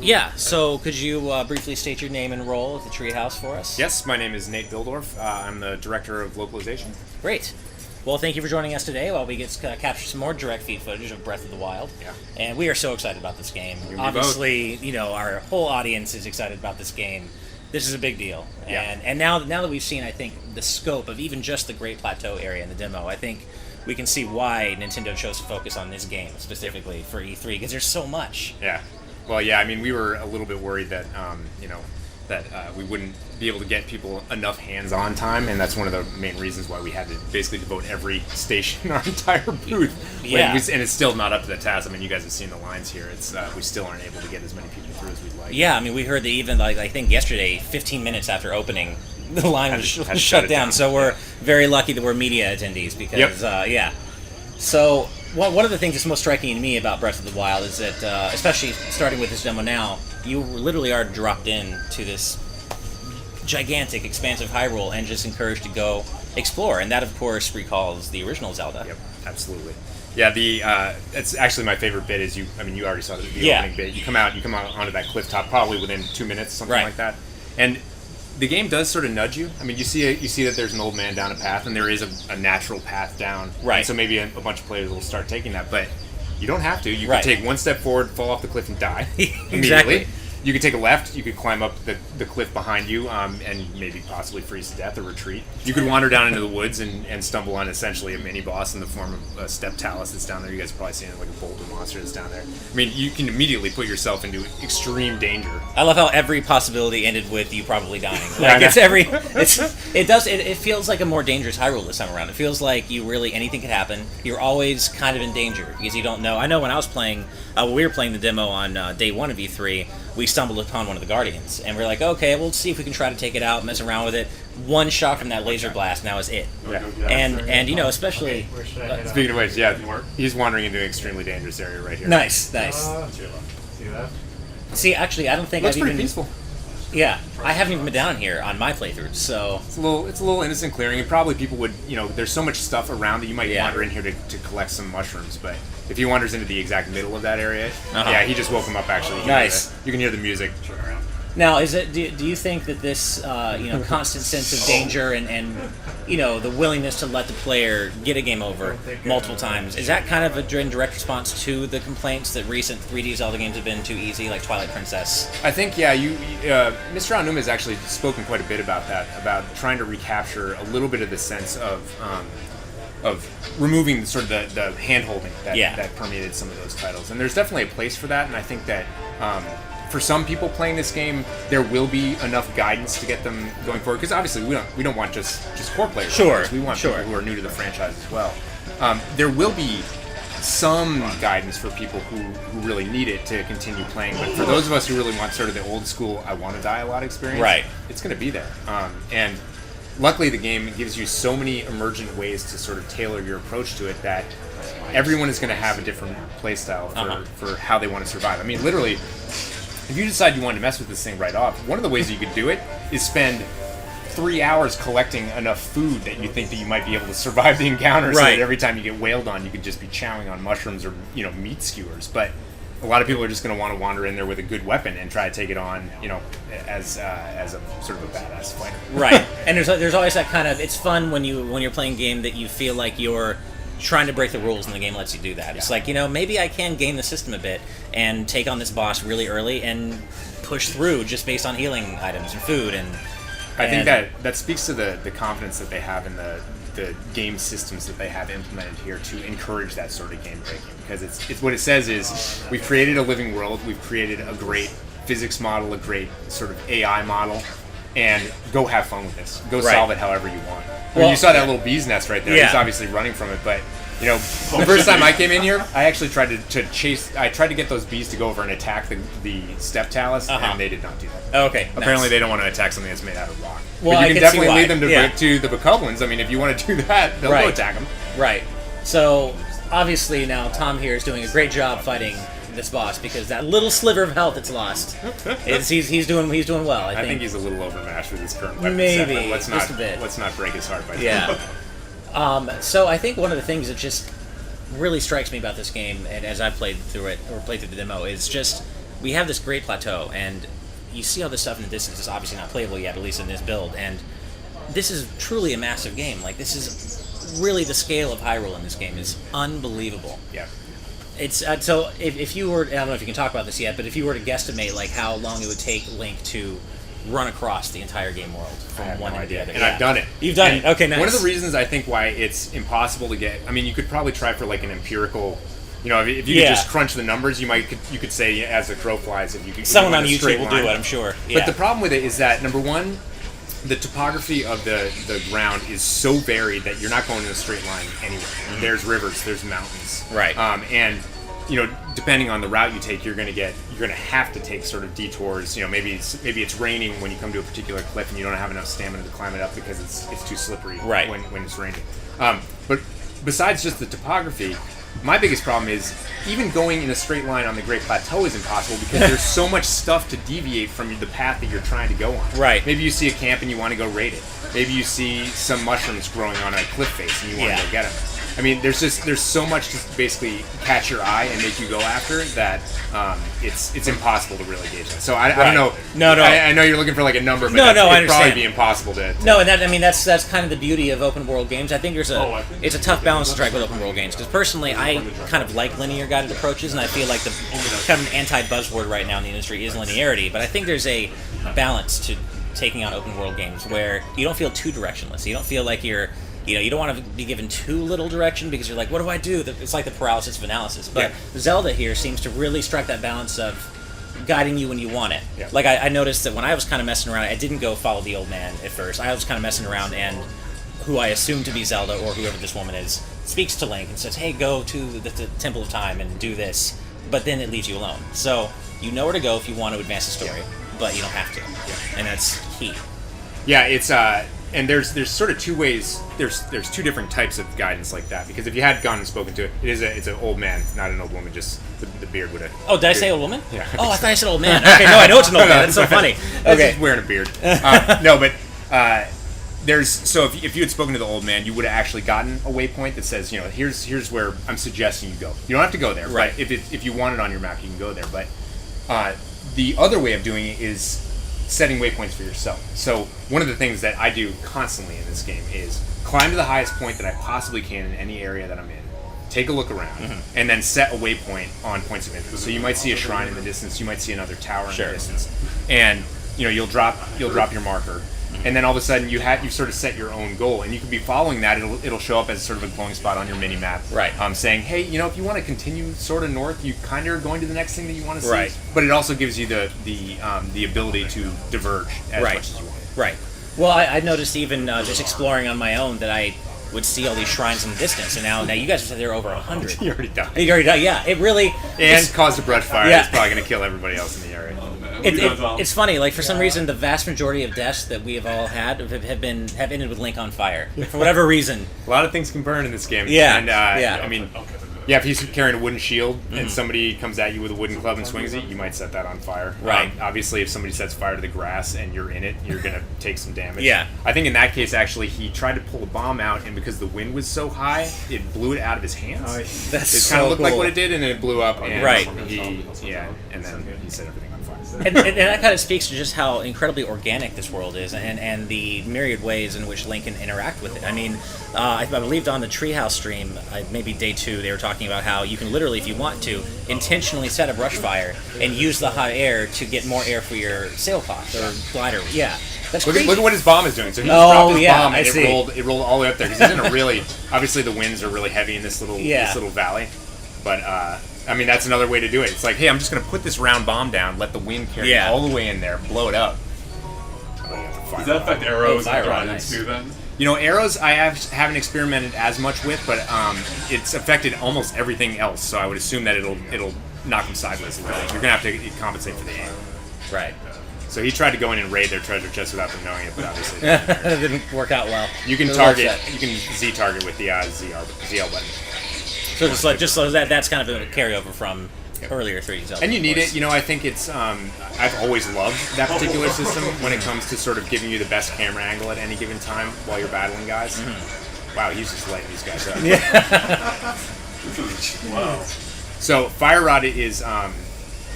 Yeah, so could you briefly state your name and role at the Treehouse for us? Yes, my name is Nate Bihldorff. I'm the Director of Localization. Great. Well, thank you for joining us today while we get to capture some more direct feed footage of Breath of the Wild. Yeah. And we are so excited about this game. You Obviously, our whole audience is excited about this game. This is a big deal. Yeah. And now that we've seen, I think, the scope of even just the Great Plateau area in the demo, I think we can see why Nintendo chose to focus on this game specifically for E3, because there's so much. Yeah. Well, yeah, I mean, we were a little bit worried that, we wouldn't be able to get people enough hands-on time, and that's one of the main reasons why we had to basically devote every station in our entire booth. Yeah. And it's still not up to the task. I mean, you guys have seen the lines here. It's we still aren't able to get as many people through as we'd like. Yeah, I mean, we heard that even, I think yesterday, 15 minutes after opening, the line was Had to shut down. So we're very lucky that we're media attendees because, Yep. So one of the things that's most striking to me about Breath of the Wild is that, especially starting with this demo now, you literally are dropped in to this gigantic, expansive Hyrule and just encouraged to go explore. And that, of course, recalls the original Zelda. Yep, absolutely. Yeah, it's actually my favorite bit is you already saw the opening bit. You come out onto that cliff top probably within 2 minutes, something like that. And the game does sort of nudge you. I mean, you see that there's an old man down a path, and there is a natural path down. Right. And so maybe a bunch of players will start taking that, but you don't have to. You can take one step forward, fall off the cliff, and die immediately. Exactly. You could take a left. You could climb up the cliff behind you, and maybe possibly freeze to death or retreat. You could wander down into the woods and stumble on essentially a mini boss in the form of a step talus that's down there. You guys have probably seen it, like a boulder monster that's down there. I mean, you can immediately put yourself into extreme danger. I love how every possibility ended with you probably dying. Yeah, It feels like a more dangerous Hyrule this time around. It feels like anything could happen. You're always kind of in danger because you don't know. I know when I was playing, we were playing the demo on day one of E3, we stumbled upon one of the Guardians, and we're like, okay, we'll see if we can try to take it out, mess around with it. One shot from that laser blast, now is it. Yeah. And especially... Speaking of which, yeah, he's wandering into an extremely dangerous area right here. Nice. See that? See, actually, I don't think Looks I've pretty even... peaceful. Yeah, I haven't even been down here on my playthroughs, so... It's a little innocent clearing, and probably people would, there's so much stuff around that you might wander in here to collect some mushrooms, but if he wanders into the exact middle of that area, yeah, he just woke him up, actually. Nice. You can hear the music. Now, do you think that this constant sense of danger and the willingness to let the player get a game over multiple times, is that kind of a direct response to the complaints that recent 3D Zelda games have been too easy, like Twilight Princess? I think, yeah, Mr. Aonuma has actually spoken quite a bit about that, about trying to recapture a little bit of the sense of removing sort of the hand-holding that permeated some of those titles. And there's definitely a place for that, and I think that for some people playing this game, there will be enough guidance to get them going forward. Because obviously, we don't want just core players. Sure. We want people who are new to the franchise as well. There will be some guidance for people who really need it to continue playing. But for those of us who really want sort of the old school, I want to die a lot experience, it's going to be there. And luckily, the game gives you so many emergent ways to sort of tailor your approach to it that everyone is going to have a different playstyle for how they want to survive. I mean, literally, if you decide you want to mess with this thing right off, one of the ways you could do it is spend 3 hours collecting enough food that you think that you might be able to survive the encounter, so that every time you get wailed on, you could just be chowing on mushrooms or meat skewers. But a lot of people are just going to want to wander in there with a good weapon and try to take it on, as a sort of a badass fighter. Right. And there's always that kind of, it's fun when you're playing a game that you feel like you're trying to break the rules and the game lets you do that. It's like, maybe I can game the system a bit and take on this boss really early and push through just based on healing items and food. And I think that speaks to the confidence that they have in the game systems that they have implemented here to encourage that sort of game breaking, because it's what it says is we've created a living world, we've created a great physics model, a great sort of AI model, and go have fun with this. Go solve it however you want. Well, you saw that little bee's nest right there. He's obviously running from it, but the first time I came in here, I actually tried to get those bees to go over and attack the step talus, and they did not do that. Oh, okay. Apparently they don't want to attack something that's made out of rock. Well, but you I can definitely lead them to to the Bokoblins. I mean, if you want to do that, they'll go attack them. Right. So, obviously now Tom here is doing a great job fighting this boss, because that little sliver of health it's lost, he's doing well. I think he's a little overmatched with his current weapon maybe set, but just a bit. Let's not break his heart by that. So I think one of the things that just really strikes me about this game, and as I played through the demo, is just we have this great plateau, and you see all this stuff in the distance. It's obviously not playable yet, at least in this build, and this is truly a massive game. Like, this is really the scale of Hyrule in this game is unbelievable. Yeah. It's so if you were, I don't know if you can talk about this yet, but if you were to guesstimate like how long it would take Link to run across the entire game world from one end to the other. And I've done it. You've done it. Okay, nice. One of the reasons I think why it's impossible to get, I mean, you could probably try for like an empirical, you know, if you could just crunch the numbers, you could say as the crow flies, if you could. Someone on YouTube will do it, I'm sure. Yeah. But the problem with it is that, number one, the topography of the ground is so varied that you're not going in a straight line anywhere. Mm-hmm. There's rivers, there's mountains. Right. And you know, depending on the route you take, you're going to have to take sort of detours. You know, maybe it's raining when you come to a particular cliff and you don't have enough stamina to climb it up because it's too slippery when it's raining. But besides just the topography, my biggest problem is even going in a straight line on the Great Plateau is impossible because there's so much stuff to deviate from the path that you're trying to go on. Right. Maybe you see a camp and you want to go raid it. Maybe you see some mushrooms growing on a cliff face and you want to go get them. I mean, there's so much to basically catch your eye and make you go after that it's impossible to really gauge that. So I don't know. No. I know you're looking for like a number, but it'd probably be impossible to. No, and that's kind of the beauty of open world games. I think it's a tough balance to strike with open world games because personally I kind of like linear guided approaches, and I feel like the kind of anti-buzzword right now in the industry is linearity. But I think there's a balance to taking on open world games where you don't feel too directionless. You don't feel like you don't want to be given too little direction because you're like, what do I do? It's like the paralysis of analysis. But Zelda here seems to really strike that balance of guiding you when you want it. Yeah. Like, I noticed that when I was kind of messing around, I didn't go follow the old man at first. I was kind of messing around, and who I assume to be Zelda, or whoever this woman is, speaks to Link and says, hey, go to the Temple of Time and do this. But then it leaves you alone. So you know where to go if you want to advance the story, but you don't have to. Yeah. And that's key. Yeah, it's... And there's sort of two ways. There's two different types of guidance like that. Because if you had gone and spoken to it, it's an old man, not an old woman. Just the beard would have. Oh, did I say old woman? Yeah. Oh, I thought I said old man. Okay, no, I know it's an old man. That's so funny. Okay, he's wearing a beard. No, but if you had spoken to the old man, you would have actually gotten a waypoint that says, you know, here's where I'm suggesting you go. You don't have to go there, right? But if you want it on your map, you can go there. But the other way of doing it is setting waypoints for yourself. So one of the things that I do constantly in this game is climb to the highest point that I possibly can in any area that I'm in, take a look around, and then set a waypoint on points of interest. So you might see a shrine in the distance, you might see another tower in the distance, and you know you'll drop your marker, and then all of a sudden you've sort of set your own goal, and you can be following that. It'll show up as sort of a glowing spot on your mini map, saying, hey, you know, if you want to continue sort of north, you kind of are going to the next thing that you want to see. Right. But it also gives you the ability to diverge as much as you want. Right. Well, I noticed even just exploring on my own that I would see all these shrines in the distance, and now you guys have said there are over 100. You already died. You already died. Yeah. It really caused a brush fire. It's probably going to kill everybody else in the area. It's funny, like for some reason the vast majority of deaths that we have all had have ended with Link on fire. For whatever reason. A lot of things can burn in this game. Yeah. And I mean, if he's carrying a wooden shield and somebody comes at you with a wooden club and swings it, you might set that on fire. Right. Obviously, if somebody sets fire to the grass and you're in it, you're going to take some damage. Yeah. I think in that case, actually, he tried to pull a bomb out, and because the wind was so high, it blew it out of his hands. It kind of looked like what it did, and then it blew up. And right. And then he set everything on fire. and that kind of speaks to just how incredibly organic this world is, and the myriad ways in which Link can interact with it. I mean, I believed on the Treehouse stream, maybe day 2, they were talking about how you can literally, if you want to, intentionally set a brush fire and use the hot air to get more air for your sailcloth or glider. Yeah, that's look at what his bomb is doing. So he just dropped his bomb and it rolled all the way up there. Because he's in a really, obviously the winds are really heavy in this little valley. But I mean, that's another way to do it. It's like, hey, I'm just going to put this round bomb down, let the wind carry it all the way in there, blow it up. Does that affect arrows and dragons too then? You know, arrows I haven't experimented as much with, but it's affected almost everything else. So I would assume that it'll knock them sideways. You're going to have to compensate for the aim. Right. So he tried to go in and raid their treasure chest without them knowing it, but obviously it didn't work out well. You can Z target with the ZL button. So just so that's kind of a carryover from earlier 3D Zelda. And you need it. You know, I think it's. I've always loved that particular system when it comes to sort of giving you the best camera angle at any given time while you're battling guys. Mm-hmm. Wow, he's just lighting these guys up. Yeah. Wow. So Fire Rod is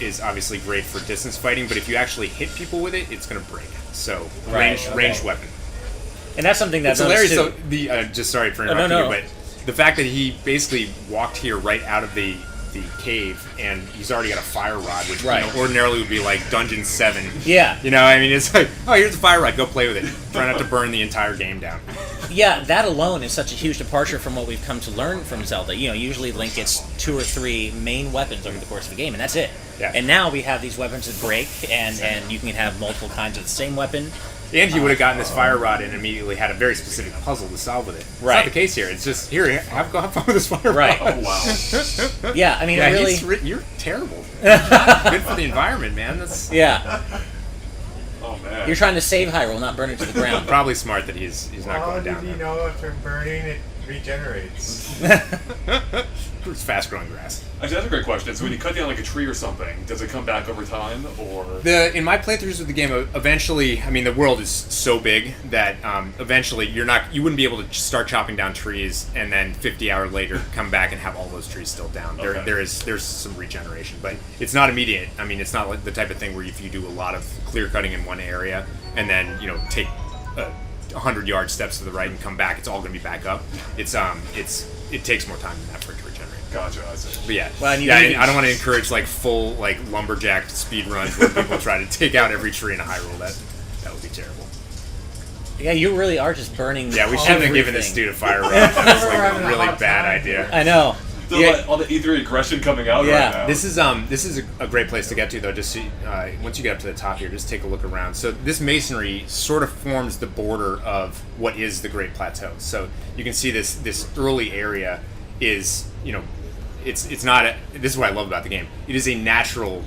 is obviously great for distance fighting, but if you actually hit people with it, it's going to break. So Right, ranged weapon. And that's something that's It's hilarious. too. So just sorry for interrupting you, but the fact that he basically walked here right out of the cave, and he's already got a fire rod, which ordinarily would be like Dungeon 7. Yeah. I mean, it's like, oh, here's a fire rod, go play with it. Try not to burn the entire game down. Yeah, that alone is such a huge departure from what we've come to learn from Zelda. Usually Link gets 2 or 3 main weapons over the course of the game, and that's it. Yeah. And now we have these weapons that break, and you can have multiple kinds of the same weapon. And he would have gotten this fire rod and immediately had a very specific puzzle to solve with it. It's Right. not the case here. It's just, here, have fun with this fire Right. rod. Oh, wow. Yeah, I mean, Yeah, really... you're terrible. Good for the environment, man. That's Yeah. Oh, man. You're trying to save Hyrule, not burn it to the ground. probably smart that he's not going down How did there. you know after burning it regenerates? It's fast-growing grass. Actually, that's a great question. So when you cut down like a tree or something, does it come back over time, or? In my playthroughs of the game, eventually, I mean, the world is so big that eventually you wouldn't be able to start chopping down trees and then 50 hours later come back and have all those trees still down. Okay. There's some regeneration, but it's not immediate. I mean, it's not like the type of thing where if you do a lot of clear cutting in one area and then take 100-yard steps to the right and come back, it's all going to be back up. It takes more time than that for it to regenerate. Gotcha. I see. But yeah, Well, and I don't want to encourage full lumberjack speed runs where people try to take out every tree in Hyrule. That would be terrible. Yeah, you really are just burning. Yeah, we shouldn't have given this dude a fire rod. That was a really bad idea. I know. So like, all the E3 aggression coming out right now. This is a great place to get to though. Just so, once you get up to the top here, just take a look around. So this masonry sort of forms the border of what is the Great Plateau. So you can see this early area is it's not this is what I love about the game. It is a natural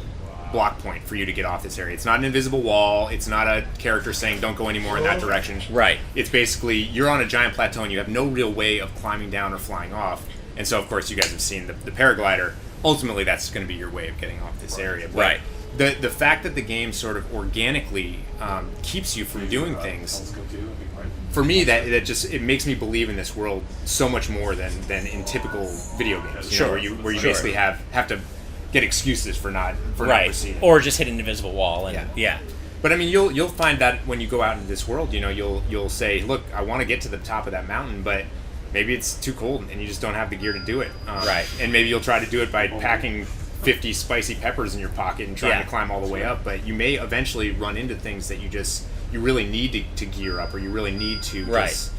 block point for you to get off this area. It's not an invisible wall. It's not a character saying don't go any more in that direction. Right. It's basically you're on a giant plateau and you have no real way of climbing down or flying off. And so, of course, you guys have seen the paraglider. Ultimately, that's going to be your way of getting off this area. But Right. The fact that the game sort of organically keeps you from doing things, for me, that just it makes me believe in this world so much more than in typical video games. Sure. Where you basically have to get excuses for not proceeding. Or just hit an invisible wall. And yeah. But I mean, you'll find that when you go out into this world, you'll say, look, I want to get to the top of that mountain, but maybe it's too cold and you just don't have the gear to do it. Right. And maybe you'll try to do it by packing 50 spicy peppers in your pocket and trying to climb all the way up. But you may eventually run into things that you really need to gear up, or you really need to just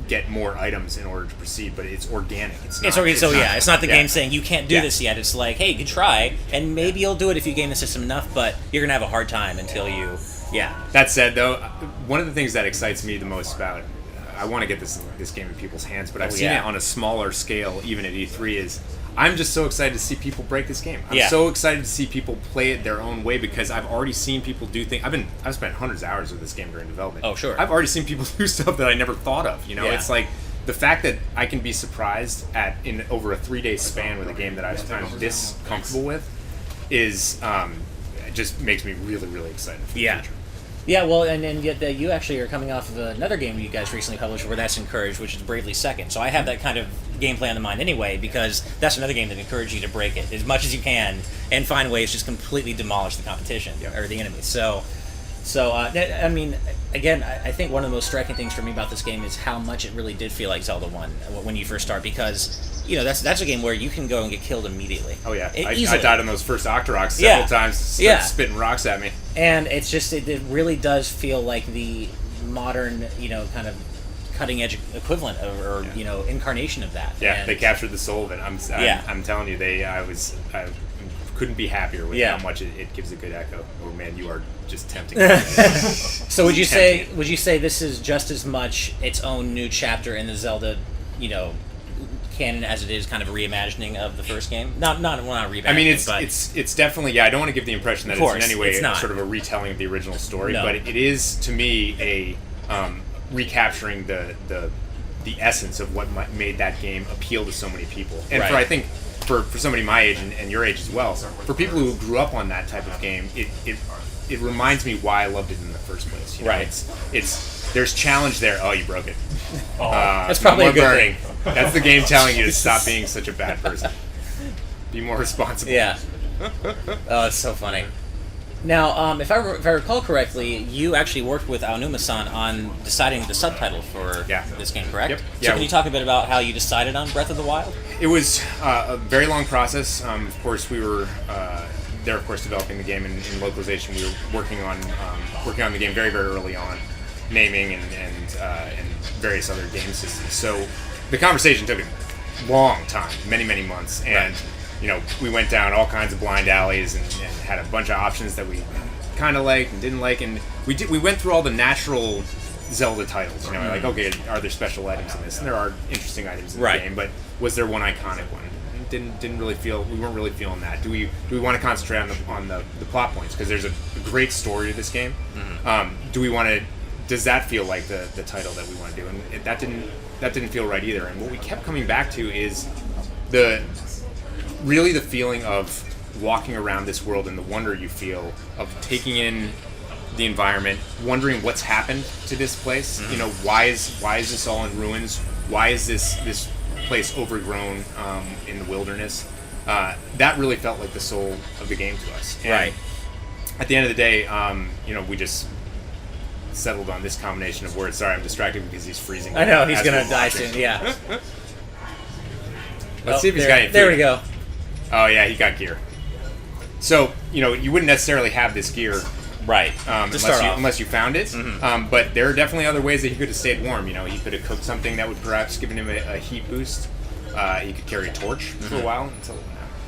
get more items in order to proceed. But it's organic. It's not the game saying you can't do this yet. It's like, hey, you can try, and maybe you'll do it if you game the system enough, but you're going to have a hard time until you... Yeah. That said, though, one of the things that excites me the most about I want to get this game in people's hands, but I've seen it on a smaller scale, even at E3, is I'm just so excited to see people break this game. I'm so excited to see people play it their own way, because I've already seen people do things. I've spent hundreds of hours with this game during development. Oh, sure. I've already seen people do stuff that I never thought of. It's like the fact that I can be surprised in over a 3-day span with a game that I'm this comfortable with is just makes me really, really excited for the future. Yeah, well, and yet you actually are coming off of another game you guys recently published where that's encouraged, which is Bravely Second. So I have that kind of gameplay on the mind anyway, because that's another game that encourages you to break it as much as you can and find ways to just completely demolish the competition or the enemy. So I mean, again, I think one of the most striking things for me about this game is how much it really did feel like Zelda 1 when you first start, because that's a game where you can go and get killed immedially. Oh yeah, I died on those first Octoroks several times, spitting rocks at me. And it's just it really does feel like the modern kind of cutting edge equivalent or incarnation of that. Yeah, they captured the soul of it. I'm telling you, I couldn't be happier with how much it gives a good echo. Oh man, you are just tempting. So would you say this is just as much its own new chapter in the Zelda, canon as it is kind of a reimagining of the first game? Not reimagining. I mean, it's definitely I don't want to give the impression that it's in any way sort of a retelling of the original story, but it is to me a recapturing the essence of what made that game appeal to so many people. And I think for somebody my age and your age as well, for people who grew up on that type of game, it reminds me why I loved it in the first place. It's there's challenge there. Oh, you broke it. That's probably a good thing. That's the game telling you to stop being such a bad person. Be more responsible. Yeah. Oh, it's so funny. Now, if I recall correctly, you actually worked with Aonuma-san on deciding the subtitle for this game, correct? Yep. So can you talk a bit about how you decided on Breath of the Wild? It was a very long process. Of course, we were there, of course, developing the game in localization. We were working on the game very, very early on, naming and various other game systems. So the conversation took a long time, many, many months, and we went down all kinds of blind alleys and had a bunch of options that we kind of liked and didn't like, and we went through all the natural Zelda titles. Like, okay, are there special items in this? And there are interesting items in the game, but was there one iconic one? Didn't really feel, we weren't really feeling that. Do we want to concentrate on the plot points, because there's a great story to this game? Does that feel like the title that we want to do? And that didn't feel right either. And what we kept coming back to is the feeling of walking around this world and the wonder you feel of taking in the environment, wondering what's happened to this place. Why is this all in ruins? Why is this place overgrown in the wilderness? That really felt like the soul of the game to us. And at the end of the day, we just settled on this combination of words. Sorry, I'm distracted because he's freezing. I know, he's going to die soon, yeah. Let's see if he's got anything. There we go. Oh, yeah, he got gear. So, you wouldn't necessarily have this gear, unless you found it. But there are definitely other ways that he could have stayed warm. He could have cooked something that would perhaps given him a heat boost. He could carry a torch for a while until.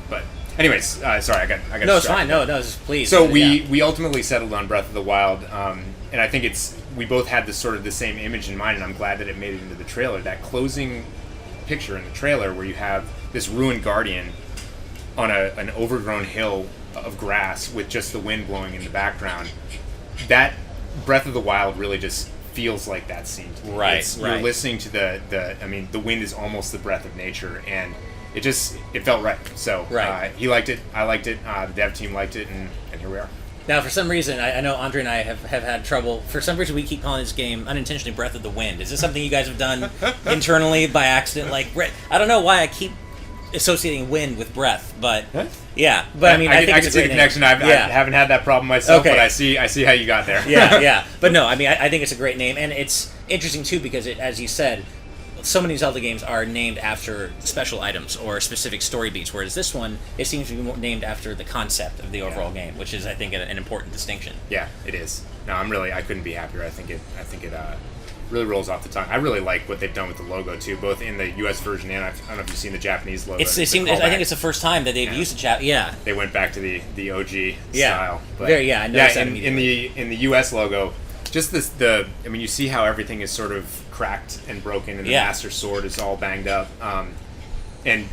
But anyways, sorry, I got. No, it's fine. No, please. So we ultimately settled on Breath of the Wild, and I think we both had this sort of the same image in mind, and I'm glad that it made it into the trailer. That closing picture in the trailer where you have this ruined guardian on an overgrown hill of grass with just the wind blowing in the background. That Breath of the Wild really just feels like that scene to me. You're listening to the wind is almost the breath of nature, and it felt right. So he liked it, I liked it, the dev team liked it, and here we are. Now, for some reason, I know Andre and I have had trouble. For some reason, we keep calling this game unintentionally Breath of the Wind. Is this something you guys have done internally by accident? Like, I don't know why I keep associating wind with breath, but yeah. But I mean, I think I can see the connection. I haven't had that problem myself, but I see how you got there. yeah. But no, I mean, I think it's a great name, and it's interesting too because as you said, so many Zelda games are named after special items or specific story beats, whereas this one, it seems to be named after the concept of the overall game, which is, I think, an important distinction. Yeah, it is. No, I couldn't be happier. I think it really rolls off the tongue. I really like what they've done with the logo too, both in the U.S. version and I don't know if you've seen the Japanese logo. I think it's the first time that they've used the they went back to the OG style. But I noticed that in the U.S. logo, just you see how everything is sort of cracked and broken, and the Master Sword is all banged up.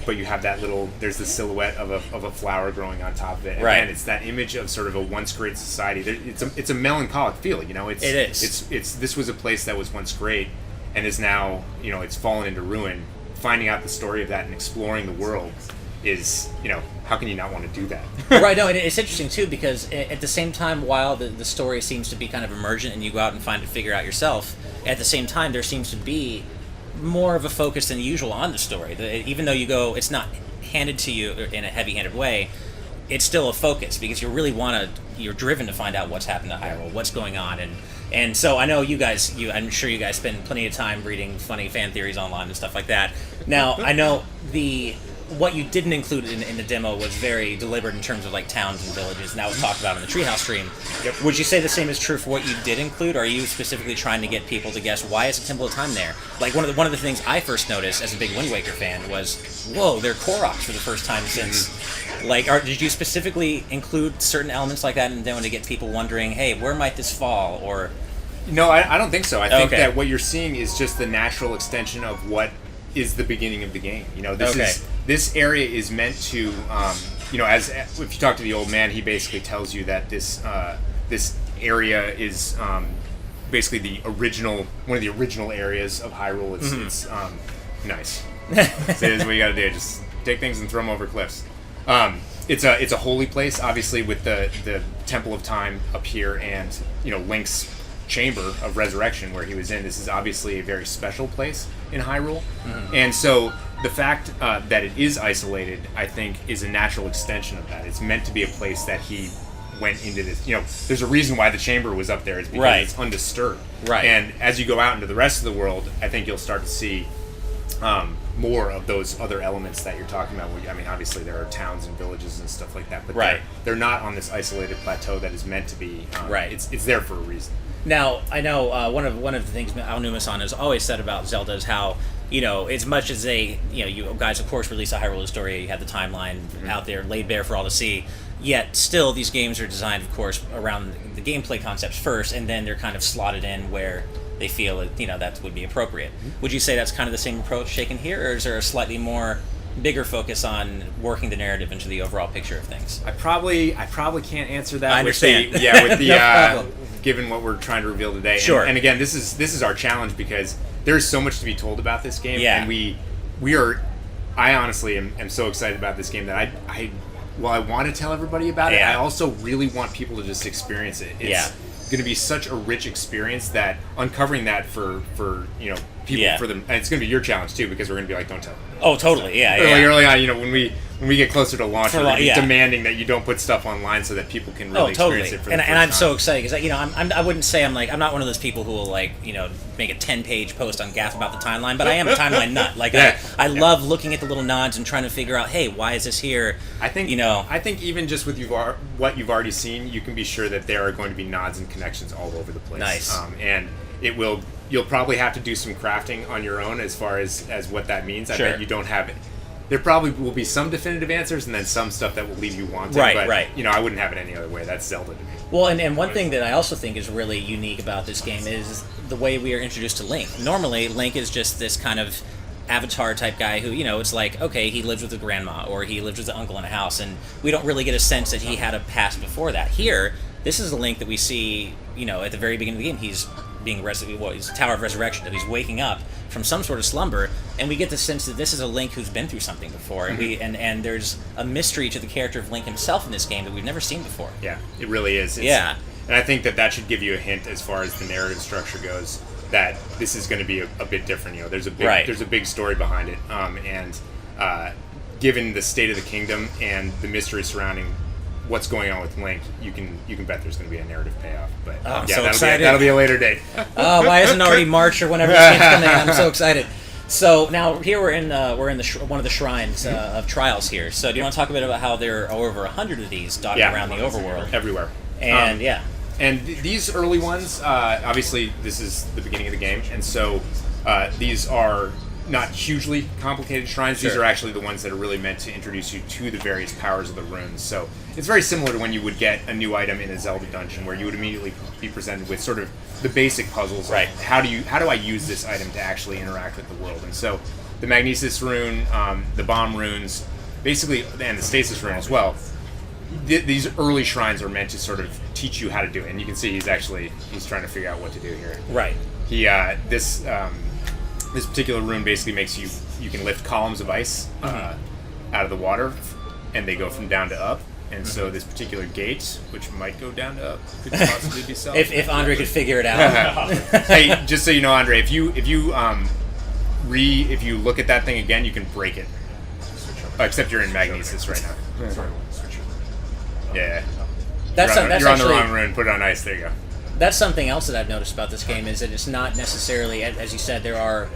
But you have there's the silhouette of a flower growing on top of it. And it's that image of sort of a once great society. It's a melancholic feeling, It is. This was a place that was once great and is now, it's fallen into ruin. Finding out the story of that and exploring the world is, how can you not want to do that? Right, no, and it's interesting too because at the same time, while the story seems to be kind of emergent and you go out and figure out yourself, at the same time there seems to be more of a focus than usual on the story. Even though it's not handed to you in a heavy-handed way, it's still a focus because you really you're driven to find out what's happened to Hyrule, what's going on, and so I know I'm sure you guys spend plenty of time reading funny fan theories online and stuff like that. Now, I know what you didn't include in the demo was very deliberate in terms of like towns and villages, and that was talked about in the Treehouse stream. Yep. Would you say the same is true for what you did include, or are you specifically trying to get people to guess why is a Temple of Time there? Like one of the things I first noticed as a big Wind Waker fan was, whoa, they're Koroks for the first time since. Did you specifically include certain elements like that in the demo to get people wondering, hey, where might this fall? Or no, I don't think so. I think that what you're seeing is just the natural extension of what is the beginning of the game. This area is meant to, as if you talk to the old man, he basically tells you that this area is basically one of the original areas of Hyrule. It's nice. So it is what you got to do. Just take things and throw them over cliffs. It's a holy place, obviously, with the Temple of Time up here, and Link's chamber of resurrection where he was in. This is obviously a very special place in Hyrule, and so the fact that it is isolated, I think, is a natural extension of that. It's meant to be a place that he went into this. There's a reason why the chamber was up there. Is because it's undisturbed. Right. And as you go out into the rest of the world, I think you'll start to see more of those other elements that you're talking about. I mean, obviously there are towns and villages and stuff like that, but they're not on this isolated plateau that is meant to be. It's there for a reason. Now, I know one of the things Al Numasan has always said about Zelda is how, as much as you guys, of course, release a Hyrule story, you have the timeline out there laid bare for all to see, yet still these games are designed, of course, around the gameplay concepts first, and then they're kind of slotted in where they feel that would be appropriate. Would you say that's kind of the same approach taken here, or is there a slightly more bigger focus on working the narrative into the overall picture of things? I probably can't answer that. I understand. With the No problem. given what we're trying to reveal today. Sure. And again, this is our challenge because there's so much to be told about this game. Yeah. And we are. I honestly am so excited about this game that I want to tell everybody about it. I also really want people to just experience it. It's going to be such a rich experience that uncovering that for people for them, and it's going to be your challenge too, because we're going to be like, don't tell them. Oh, totally. Early on, when we get closer to launch, we're yeah. demanding that you don't put stuff online so that people can really experience it for the first and I'm time. so excited because I wouldn't say I'm not one of those people who will make a 10-page post on Gaff about the timeline, but I am a timeline nut. I love looking at the little nods and trying to figure out, hey, why is this here? I think even just with what you've already seen, you can be sure that there are going to be nods and connections all over the place. Nice. And you'll probably have to do some crafting on your own as far as what that means. I bet you don't have it. There probably will be some definitive answers and then some stuff that will leave you wanting. Right. I wouldn't have it any other way. That's Zelda to me. Well, and one thing that I also think is really unique about this game is the way we are introduced to Link. Normally, Link is just this kind of avatar type guy who, it's like, okay, he lives with a grandma or he lives with an uncle in a house, and we don't really get a sense that he had a past before that. Here, this is the Link that we see, at the very beginning of the game. He's being he's Tower of Resurrection, that he's waking up from some sort of slumber, and we get the sense that this is a Link who's been through something before, and and there's a mystery to the character of Link himself in this game that we've never seen before. Yeah, it really is. And I think that should give you a hint as far as the narrative structure goes, that this is going to be a bit different. There's a big story behind it, and given the state of the kingdom and the mystery surrounding what's going on with Link, you can bet there's going to be a narrative payoff. But I'm so excited. That'll be a later date. Why isn't it already March or whenever this game's coming out? I'm so excited. So now here we're in one of the shrines of Trials here. So do you want to talk a bit about how there are over 100 of these dotted around the overworld? Everywhere. And And these early ones, obviously this is the beginning of the game, and so these are not hugely complicated shrines. Sure. These are actually the ones that are really meant to introduce you to the various powers of the runes. So it's very similar to when you would get a new item in a Zelda dungeon, where you would immediately be presented with sort of the basic puzzles. Right. Like how do I use this item to actually interact with the world? And so the Magnesis rune, the bomb runes, basically, and the Stasis rune as well. These early shrines are meant to sort of teach you how to do it, and you can see he's trying to figure out what to do here. Right. This particular rune basically makes you can lift columns of ice out of the water, and they go from down to up. And so this particular gate, which might go down to up, could possibly be solved. if Andre could figure it out. Hey, just so you know, Andre, if you look at that thing again, you can break it. Except you're in Magnesis right now. Yeah. You're on the wrong rune. Put it on ice. There you go. That's something else that I've noticed about this game, is that it's not necessarily, as you said, there are.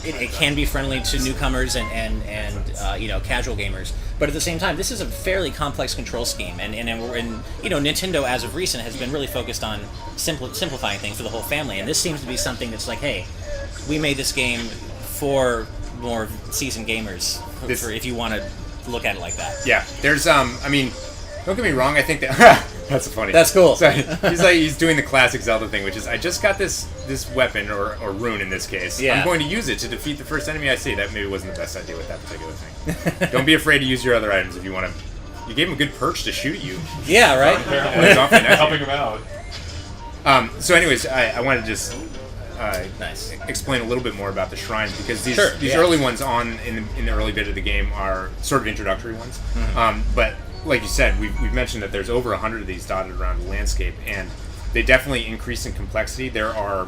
It can be friendly to newcomers and casual gamers, but at the same time, this is a fairly complex control scheme, and Nintendo as of recent has been really focused on simplifying things for the whole family, and this seems to be something that's like, hey, we made this game for more seasoned gamers, if you want to look at it like that. Yeah, there's don't get me wrong, I think that that's funny. That's cool. So he's doing the classic Zelda thing, which is, I just got this weapon or rune in this case. Yeah. I'm going to use it to defeat the first enemy I see. That maybe wasn't the best idea with that particular thing. Don't be afraid to use your other items if you want to. You gave him a good perch to shoot at you. Yeah, right. Helping him out. So, anyways, I want to just nice. explain a little bit more about the shrines, because these yeah. early ones in the early bit of the game are sort of introductory ones, but. Like you said, we've mentioned that there's over 100 of these dotted around the landscape, and they definitely increase in complexity. There are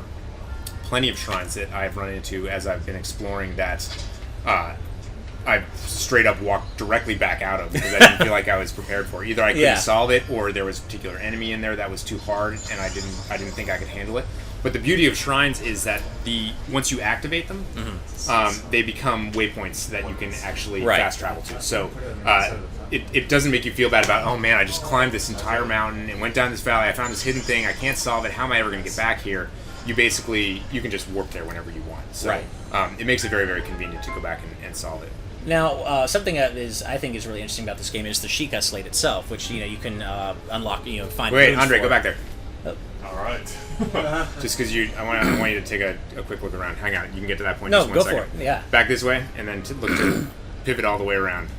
plenty of shrines that I've run into as I've been exploring that I straight up walked directly back out of because I didn't feel like I was prepared for it. Either I couldn't solve it, or there was a particular enemy in there that was too hard, and I didn't think I could handle it. But the beauty of shrines is that once you activate them, they become waypoints that you can actually fast travel to. So it doesn't make you feel bad about, oh man, I just climbed this entire mountain and went down this valley. I found this hidden thing. I can't solve it. How am I ever going to get back here? You can just warp there whenever you want. So it makes it very, very convenient to go back and solve it. Now, something that I think is really interesting about this game is the Sheikah slate itself, which you can unlock. Find. Wait, Andre, go back there. All right. Just because I want you to take a quick look around. Hang on, you can get to that point. No, just one go second. for it. Yeah. Back this way, and then look to pivot all the way around.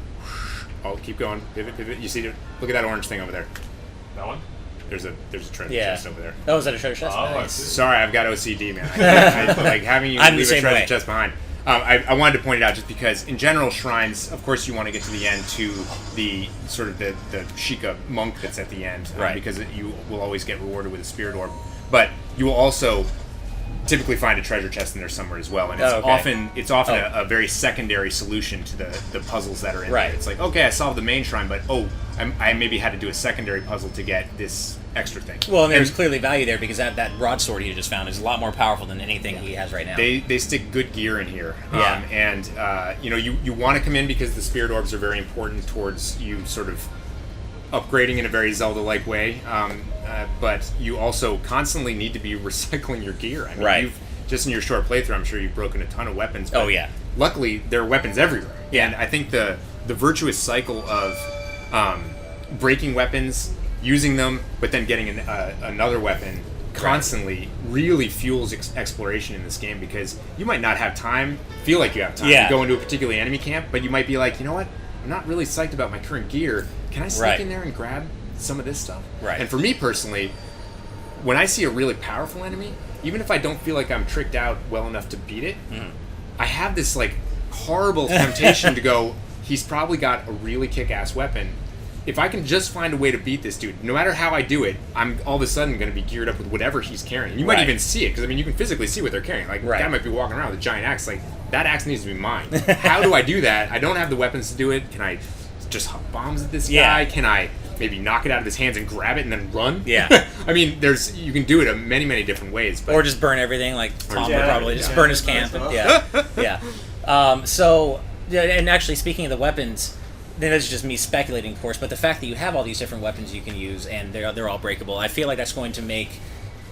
Oh, keep going. Pivot. You see? Look at that orange thing over there. That one. There's a treasure chest over there. Oh, is that a treasure chest? Oh, Nice. Sorry, I've got OCD, man. I like having you leave a treasure chest behind. I wanted to point it out just because, in general, shrines, of course, you want to get to the end to the sort of the Sheikah monk that's at the end, because you will always get rewarded with a spirit orb. But you will also typically find a treasure chest in there somewhere as well, and it's often a very secondary solution to the puzzles that are in there. It's like, okay, I solved the main shrine, but I maybe had to do a secondary puzzle to get this extra thing. Well, and there's clearly value there because that broadsword he just found is a lot more powerful than anything he has right now. They stick good gear in here, and you want to come in because the spirit orbs are very important towards you sort of upgrading in a very Zelda-like way, but you also constantly need to be recycling your gear. I mean, just in your short playthrough, I'm sure you've broken a ton of weapons. But luckily, there are weapons everywhere. Yeah. And I think the virtuous cycle of breaking weapons, using them, but then getting another weapon constantly really fuels exploration in this game, because you might not have time, feel like you have time to go into a particular enemy camp, but you might be like, you know what? I'm not really psyched about my current gear. Can I sneak in there and grab some of this stuff? Right. And for me personally, when I see a really powerful enemy, even if I don't feel like I'm tricked out well enough to beat it, I have this like horrible temptation to go, he's probably got a really kick-ass weapon. If I can just find a way to beat this dude, no matter how I do it, I'm all of a sudden going to be geared up with whatever he's carrying. You might even see it, because I mean, you can physically see what they're carrying. Like, the guy might be walking around with a giant axe. Like, that axe needs to be mine. How do I do that? I don't have the weapons to do it. Can I just hop bombs at this guy? Can I maybe knock it out of his hands and grab it and then run? Yeah. I mean, you can do it in many, many different ways. But, or just burn everything, like Tom would probably just burn his camp. And actually, speaking of the weapons, then that's just me speculating, of course, but the fact that you have all these different weapons you can use and they're all breakable, I feel like that's going to make,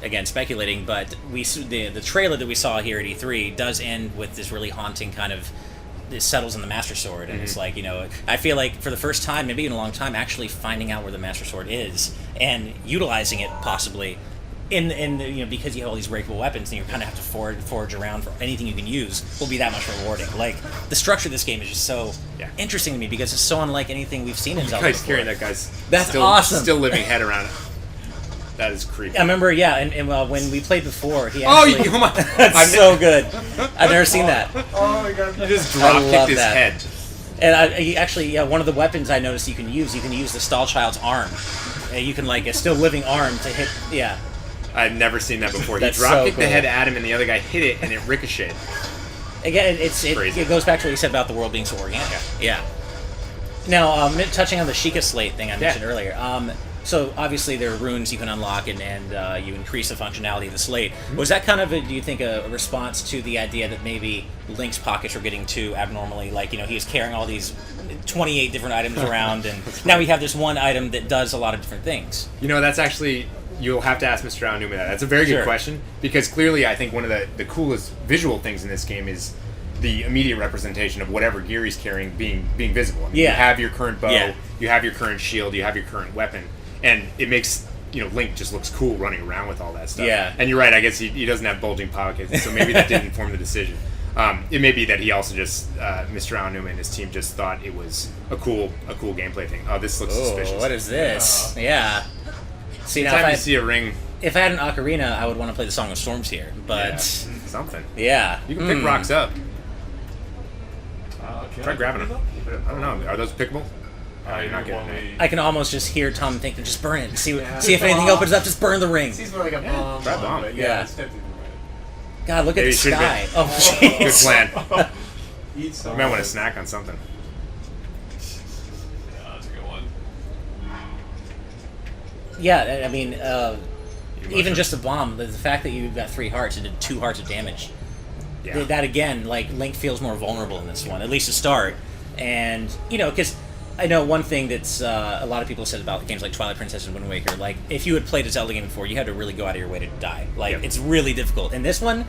again, speculating, but the trailer that we saw here at E3 does end with this really haunting kind of, it settles on the Master Sword, and it's like, I feel like for the first time, maybe in a long time, actually finding out where the Master Sword is and utilizing it possibly because you have all these breakable weapons and you kind of have to forage around for anything you can use will be that much rewarding. Like, the structure of this game is just so interesting to me because it's so unlike anything we've seen in Zelda. Guy's carrying that guy's awesome. Still living head around it. That is creepy. I remember, and when we played before, he actually... come on! That's so good. I've never seen that. Oh my god! You just drop-kicked his head. And one of the weapons I noticed you can use the Stall Child's arm. You can, like, a still living arm to hit... Yeah. I've never seen that before. He drop-kicked the head at him, and the other guy hit it, and it ricocheted. Again, it goes back to what you said about the world being so organic. Yeah. Now, touching on the Sheikah slate thing I mentioned earlier, so obviously there are runes you can unlock, and you increase the functionality of the slate. Was that kind of, do you think, a response to the idea that maybe Link's pockets were getting too abnormally, like, he was carrying all these 28 different items around, and now we have this one item that does a lot of different things? That's actually... You'll have to ask Mr. Aonuma that. That's a very good question, because clearly I think one of the coolest visual things in this game is the immediate representation of whatever gear he's carrying being visible. I mean, you have your current bow, you have your current shield, you have your current weapon, and it makes Link just looks cool running around with all that stuff. Yeah. And you're right, I guess he doesn't have bulging pockets, so maybe that didn't inform the decision. It may be that he also just Mr. Aonuma and his team just thought it was a cool gameplay thing. Oh, this looks suspicious. What is this? Yeah. See, now if I see a ring. If I had an ocarina, I would want to play the Song of Storms here, but something. Yeah, you can pick rocks up. Try grabbing them. I don't know. Are those pickable? You're not getting it. I can almost just hear Tom think, just burn it. See if anything opens up. Just burn the ring. Seems more like a bomb. Try bomb. God, look at the sky. Oh, jeez. Good plan. Eat You some. might want to snack on something. Yeah, that's a good one. Yeah, I mean, even mushroom. just a bomb, the fact that you got 3 hearts and did 2 hearts of damage. Yeah. That again, like Link feels more vulnerable in this one, at least to start. And because I know one thing that's a lot of people said about games like Twilight Princess and Wind Waker, like if you had played a Zelda game before, you had to really go out of your way to die. Like Yep. it's really difficult. And this one,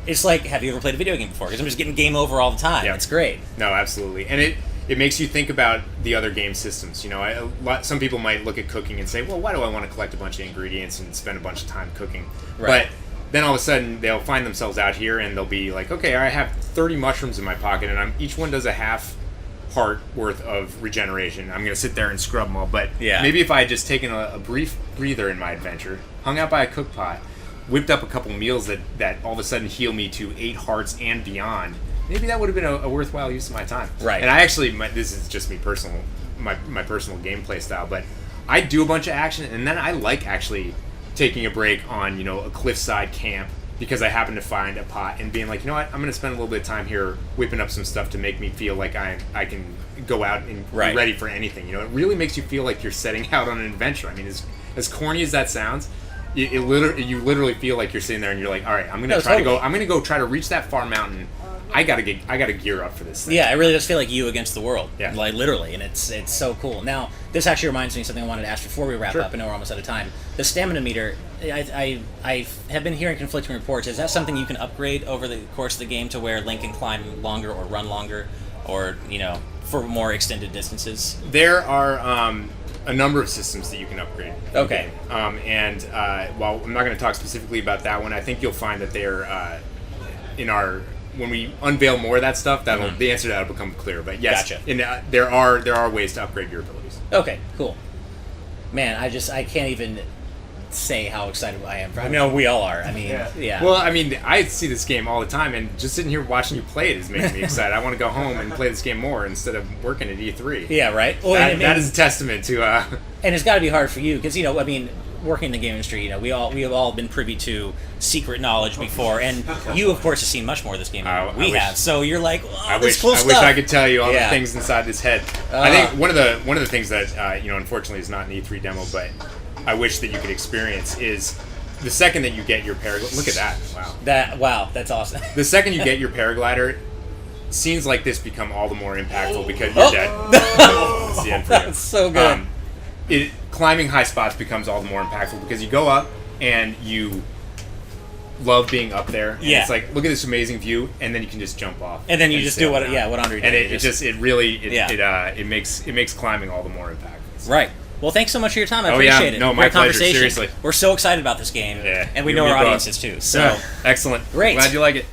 it's like, have you ever played a video game before? Because I'm just getting game over all the time. Yep. It's great. No, absolutely, and it makes you think about the other game systems. Some people might look at cooking and say, well, why do I want to collect a bunch of ingredients and spend a bunch of time cooking? Right. But then all of a sudden they'll find themselves out here and they'll be like, okay, I have 30 mushrooms in my pocket and each one does a half heart worth of regeneration. I'm going to sit there and scrub them all. But Yeah. maybe if I had just taken a brief breather in my adventure, hung out by a cook pot, whipped up a couple meals that all of a sudden heal me to 8 hearts and beyond, maybe that would have been a worthwhile use of my time. Right. And I actually, this is just me personal, my personal gameplay style, but I do a bunch of action, and then I like actually taking a break on, a cliffside camp because I happen to find a pot and being like, you know what, I'm going to spend a little bit of time here whipping up some stuff to make me feel like I can go out and Right. be ready for anything. It really makes you feel like you're setting out on an adventure. I mean, as corny as that sounds, you literally feel like you're sitting there and you're like, all right, I'm gonna try to reach that far mountain. I gotta gear up for this thing. Yeah, it really does feel like you against the world. Yeah. Like literally, and it's so cool. Now, this actually reminds me of something I wanted to ask before we wrap Sure. up. I know we're almost out of time. The stamina meter, I have been hearing conflicting reports. Is that something you can upgrade over the course of the game to where Link can climb longer or run longer, or for more extended distances? There are a number of systems that you can upgrade. Okay. And while I'm not going to talk specifically about that one, I think you'll find that they're when we unveil more of that stuff, the answer to that will become clear. But yes, Gotcha. and there are ways to upgrade your abilities. Okay, cool. Man, I can't even say how excited I am. I know we all are. I mean, yeah. Well, I mean, I see this game all the time, and just sitting here watching you play it is making me excited. I want to go home and play this game more instead of working at E3. Yeah, right. Well, That is a testament to. And it's got to be hard for you because I mean, working in the game industry, we have all been privy to secret knowledge before, and you, of course, have seen much more of this game than we have. So you're like, I this cool wish stuff. I could tell you all Yeah. the things inside this head. I think one of the things that unfortunately is not an E3 demo, but I wish that you could experience is the second that you get your paraglider. Look at that! Wow. That's awesome. The second you get your paraglider, scenes like this become all the more impactful because you're dead. That's the end for you. That's so good. Climbing high spots becomes all the more impactful because you go up and you love being up there. And Yeah. it's like, look at this amazing view, and then you can just jump off. And then you just do sail what down. Andre did. And it makes climbing all the more impactful. Right. Well, thanks so much for your time. I Oh, yeah. appreciate it. No, my Great pleasure. conversation. Seriously. We're so excited about this game. Yeah. And we You know and our me both. audience is too. So Yeah. Excellent. Great. Glad you like it.